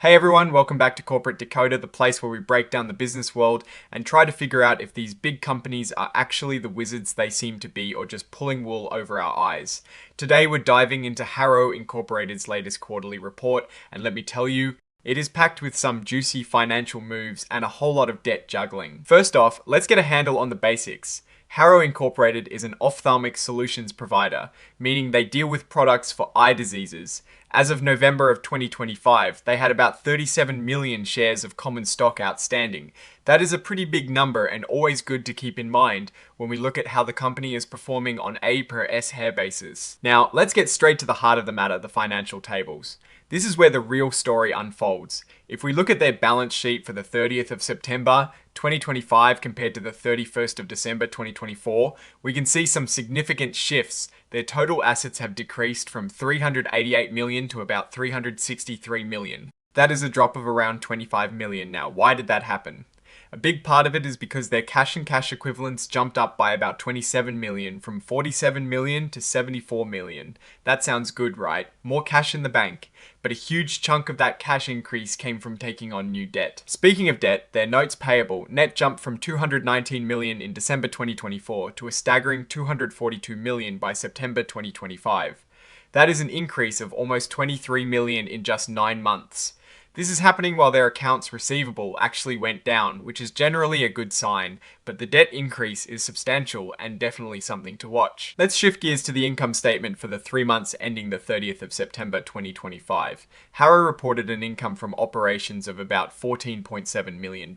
Hey everyone, welcome back to Corporate Dakota, the place where we break down the business world and try to figure out if these big companies are actually the wizards they seem to be or just pulling wool over our eyes. Today we're diving into Harrow Incorporated's latest quarterly report, and let me tell you, it is packed with some juicy financial moves and a whole lot of debt juggling. First off, let's get a handle on the basics. Harrow Incorporated is an ophthalmic solutions provider, meaning they deal with products for eye diseases. As of November of 2025, they had about 37 million shares of common stock outstanding. That is a pretty big number and always good to keep in mind when we look at how the company is performing on A per S hair basis. Now, let's get straight to the heart of the matter, the financial tables. This is where the real story unfolds. If we look at their balance sheet for the 30th of September 2025 compared to the 31st of December 2024, we can see some significant shifts. Their total assets have decreased from 388 million to about 363 million. That is a drop of around 25 million now. Why did that happen? A big part of it is because their cash and cash equivalents jumped up by about 27 million, from 47 million to 74 million. That sounds good, right? More cash in the bank. But a huge chunk of that cash increase came from taking on new debt. Speaking of debt, their notes payable net jumped from 219 million in December 2024 to a staggering 242 million by September 2025. That is an increase of almost 23 million in just 9 months. This is happening while their accounts receivable actually went down, which is generally a good sign, but the debt increase is substantial and definitely something to watch. Let's shift gears to the income statement for the 3 months ending the 30th of September 2025. Harrow reported an income from operations of about $14.7 million.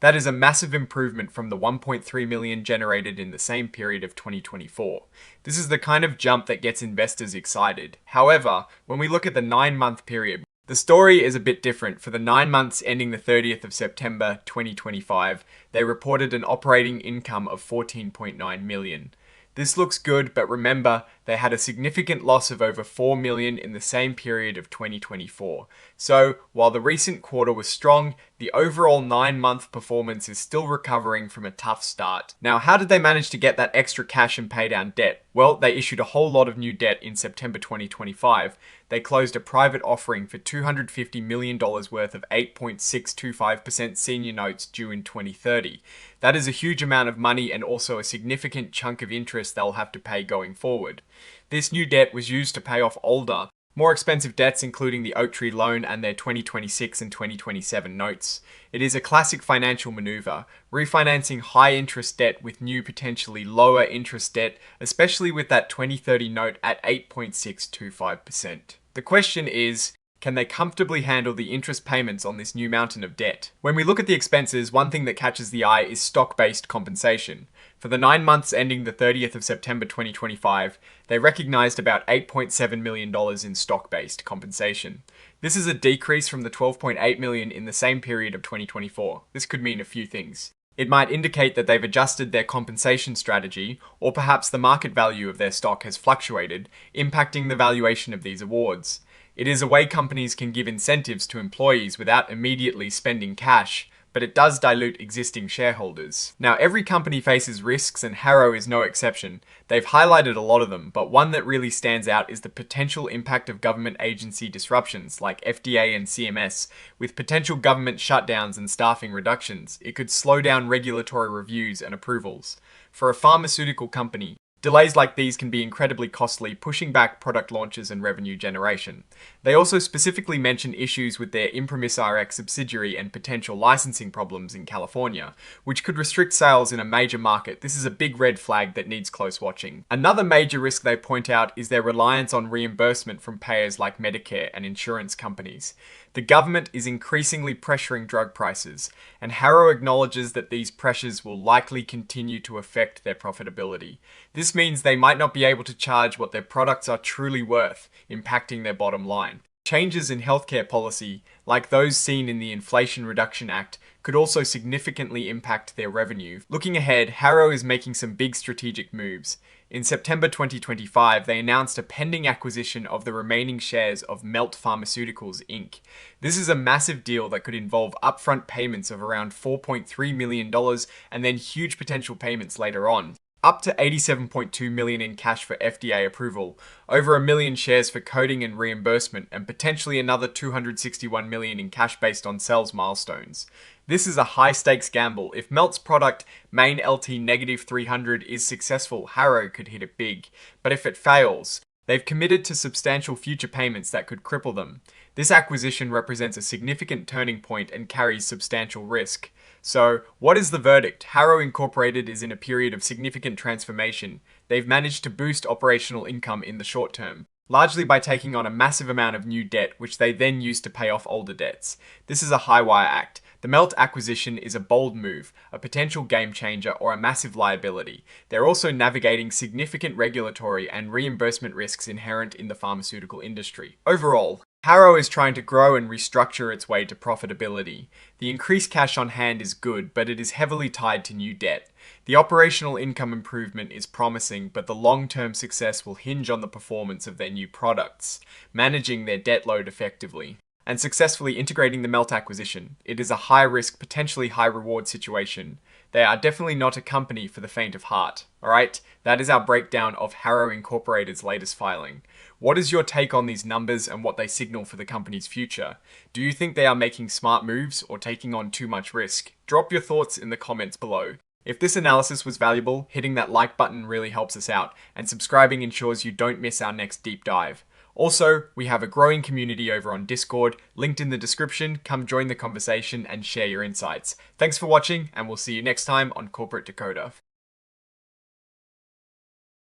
That is a massive improvement from the 1.3 million generated in the same period of 2024. This is the kind of jump that gets investors excited. However, when we look at the 9-month period, the story is a bit different. For the 9 months ending the 30th of September 2025, they reported an operating income of 14.9 million. This looks good, but remember, they had a significant loss of over 4 million in the same period of 2024. So, while the recent quarter was strong, the overall 9-month performance is still recovering from a tough start. Now, how did they manage to get that extra cash and pay down debt? Well, they issued a whole lot of new debt in September 2025. They closed a private offering for $250 million worth of 8.625% senior notes due in 2030. That is a huge amount of money and also a significant chunk of interest they'll have to pay going forward. This new debt was used to pay off older, more expensive debts, including the Oaktree loan and their 2026 and 2027 notes. It is a classic financial maneuver, refinancing high interest debt with new potentially lower interest debt, especially with that 2030 note at 8.625%. The question is, can they comfortably handle the interest payments on this new mountain of debt? When we look at the expenses, one thing that catches the eye is stock-based compensation. For the 9 months ending the 30th of September 2025, they recognized about $8.7 million in stock-based compensation. This is a decrease from the $12.8 million in the same period of 2024. This could mean a few things. It might indicate that they've adjusted their compensation strategy, or perhaps the market value of their stock has fluctuated, impacting the valuation of these awards. It is a way companies can give incentives to employees without immediately spending cash, but it does dilute existing shareholders. Now, every company faces risks, and Harrow is no exception. They've highlighted a lot of them, but one that really stands out is the potential impact of government agency disruptions like FDA and CMS. With potential government shutdowns and staffing reductions, it could slow down regulatory reviews and approvals. For a pharmaceutical company, delays like these can be incredibly costly, pushing back product launches and revenue generation. They also specifically mention issues with their ImprimisRx subsidiary and potential licensing problems in California, which could restrict sales in a major market. This is a big red flag that needs close watching. Another major risk they point out is their reliance on reimbursement from payers like Medicare and insurance companies. The government is increasingly pressuring drug prices, and Harrow acknowledges that these pressures will likely continue to affect their profitability. This means they might not be able to charge what their products are truly worth, impacting their bottom line. Changes in healthcare policy, like those seen in the Inflation Reduction Act, could also significantly impact their revenue. Looking ahead, Harrow is making some big strategic moves. In September 2025, they announced a pending acquisition of the remaining shares of Melt Pharmaceuticals Inc. This is a massive deal that could involve upfront payments of around $4.3 million and then huge potential payments later on. up to 87.2 million in cash for FDA approval, over a million shares for coding and reimbursement, and potentially another 261 million in cash based on sales milestones. This is a high stakes gamble. If Melt's product, main LT negative 300, is successful, Harrow could hit it big. But if it fails, they've committed to substantial future payments that could cripple them. This acquisition represents a significant turning point and carries substantial risk. So, what is the verdict? Harrow Incorporated is in a period of significant transformation. They've managed to boost operational income in the short term, largely by taking on a massive amount of new debt, which they then use to pay off older debts. This is a high wire act. The Melt acquisition is a bold move, a potential game changer, or a massive liability. They're also navigating significant regulatory and reimbursement risks inherent in the pharmaceutical industry. Overall, Harrow is trying to grow and restructure its way to profitability. The increased cash on hand is good, but it is heavily tied to new debt. The operational income improvement is promising, but the long-term success will hinge on the performance of their new products, managing their debt load effectively, and successfully integrating the Melt acquisition. It is a high-risk, potentially high-reward situation. They are definitely not a company for the faint of heart. Alright, that is our breakdown of Harrow Incorporated's latest filing. What is your take on these numbers and what they signal for the company's future? Do you think they are making smart moves or taking on too much risk? Drop your thoughts in the comments below. If this analysis was valuable, hitting that like button really helps us out, and subscribing ensures you don't miss our next deep dive. Also, we have a growing community over on Discord, linked in the description. Come join the conversation and share your insights. Thanks for watching, and we'll see you next time on Corporate Decoder.